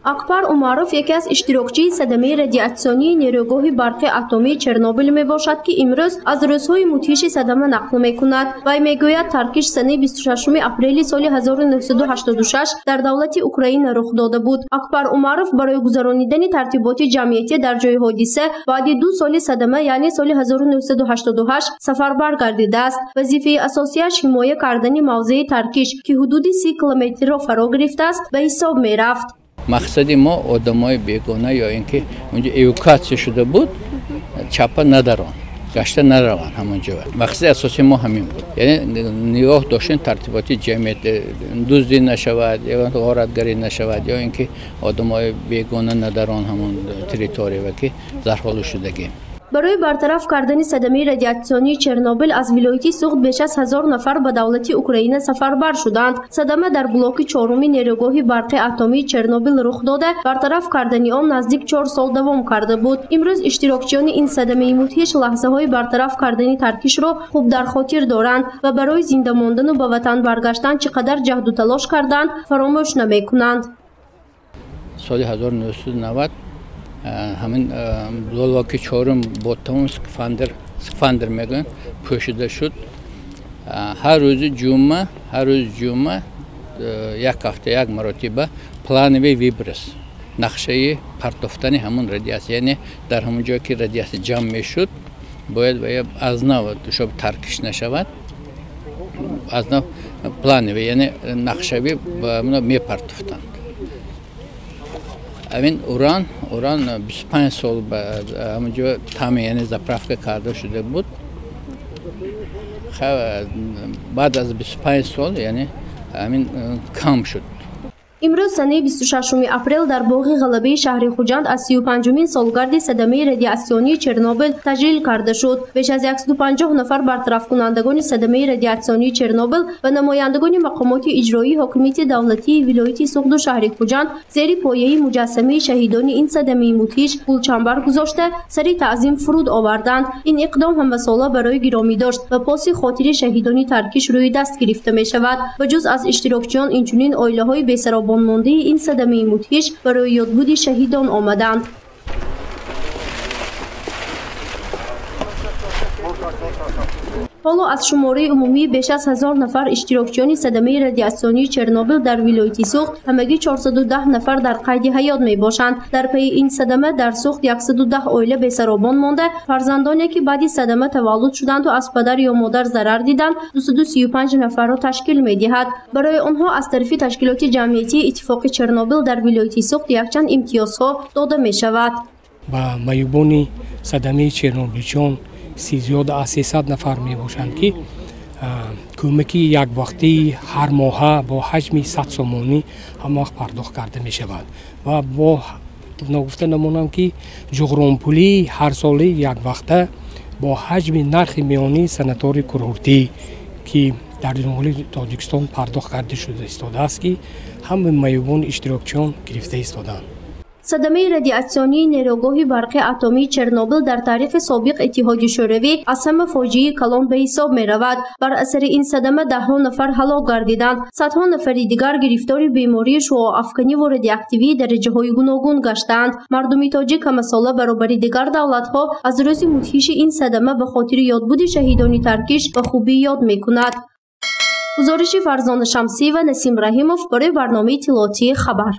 Акбар Умаров яке аз иштирокчии садамаи радиатсионии нерӯгоҳи барқи атомии Чернобил мебошад, ки имрӯз аз рӯзҳои мудҳиши садама нақл мекунад. Вай мегӯяд таркиш санаи 26 апрели соли 1986 дар давлати Украина рух дода буд. Акбар Умаров барои гузаронидани тартиботи ҷамъиятӣ дар ҷои ҳодиса баъди 2 соли садама, яъне соли 1988 сафарбар гардидааст. Вазифаи асосияш ҳимоя кардани мавзеи таркиш, ки ҳудуди 30 километрро фаро гирифтааст, ба ҳисоб мерафт. Мақсади мо одамои бегона ё ин ки унҷо эвакуатсия шуда буд, чапа надарон, гашта нараванд ҳамонҷо. Мақсади асосии мо ҳамин буд. Яъне нигоҳ доштен тартиботи ҷамъият дуздӣ нашавад, ё ғоратгарӣ нашавад, ё ин ки одамои бегона надарон ҳамон территориява ки зарҳолу шудагӣ. барои бартараф кардани садамаи радиатсионии Чернобил аз вилояти Суғд беш аз 1000 нафар ба давлати Украина сафарбар шуданд. Садама дар блоки 4-уми нерӯгоҳи барқи атомии Чернобил рух дода, бартараф кардани он наздик 4 сол давом карда буд. Имрӯз иштирокчиёни ин садамаи мудҳиш лаҳзаҳои бартараф кардани таркишро хуб дар хотир доранд ва барои зинда мондану ба ватан баргаштан чӣ қадар ҷаҳду талош карданд фаромӯш намекунанд. Соли 1990 ҳамин блоки 4 бо тамом скафандр мегӯянд пӯшида шуд. ҳар рӯзи ҷумъа як ҳафта як маротиба планови виброс, нақшаи партофтани ҳамон радиатсия, яъне дар ҳамон ҷое ки радиатсия ҷамъ мешуд бояд аз нав душоб таркиш нашавад. Аз нав планови, яъне нақшави мепартофтанд. Амин уран 25 сол ҳамонҷо тами, яъне заправка карда шуда буд. баъд аз 25 сол яъне амин кам шуд. имрӯз санаи 26 апрел дар боғи ғалабаи шаҳри Хуҷанд аз 35-умин солгарди садамаи радиатсионии Чернобил таҷлил карда шуд. Беш аз 150 нафар бартарафкунандагони садамаи радиатсионии Чернобил ва намояндагони мақомоти иҷроии ҳокимияти давлатии вилояти Суғду шаҳри Хуҷанд зери пояи муҷассамаи шаҳидони ин садамаи мудҳиш гулчанбар гузошта сари таъзим фуруд оварданд. Ин иқдом ҳамасола барои гиромидошт ва поси хотири шаҳидони таркиш рӯи даст гирифта мешавад. ба ҷуз аз иштирокчиён инчунин оилаҳои бесаробон мондаи ин садамаи мудҳиш барои ёдбуди шаҳидон омаданд. ҳоло аз шумораи умумии беш аз 1000 нафар иштирокчиёни садамаи радиатсионии Чернобил дар вилояти Суғд ҳамагӣ 410 нафар дар қайди ҳаёт мебошанд. Дар пайи ин садама дар Суғд 110 оила бесаробон монда, фарзандоне ки баъди садама таваллуд шуданду аз падар ё модар зарар диданд 235 нафарро ташкил медиҳад. барои онҳо аз тарафи ташкилоти ҷамъиятии иттифоқи Чернобил дар вилояти Суғд якчанд имтиёзҳо дода мешавад. ба майёбони садамаи чернобилчиён зиёда аз 300 нафар мебошанд, ки кӯмаки яквақтии ҳар моҳа бо ҳаҷми 100 сомонӣ ҳамавақт пардохт карда мешавад ва бо нагуфта намонам, ки ҷуғронпулии ҳарсолаи яквақта бо ҳаҷми нархи миёнии санатори курортӣ, ки дар ҷумҳурии Тоҷикистон пардохт карда шуда истодааст, ки ҳама майёбони иштирокчиён гирифта истоданд. садамаи радиатсионии нерӯгоҳи барқи атомии Чернобил дар таърихи собиқ Иттиҳоди Шӯравӣ аз ҳама фоҷиаи калон ба ҳисоб меравад. бар асари ин садама даҳҳо нафар ҳалок гардиданд, садҳо нафари дигар гирифтори бемории шуоафканиву радиоактивии дараҷаҳои гуногун гаштаанд. мардуми тоҷик ҳамасола баробари дигар давлатҳо аз рӯзи мудҳиши ин садама ба хотири ёдбуди шаҳидони таркиш ба хубӣ ёд мекунад. гузориши Фарзона Шамсӣ ва Насим Раҳимов барои барномаи иттилоотии Хабар.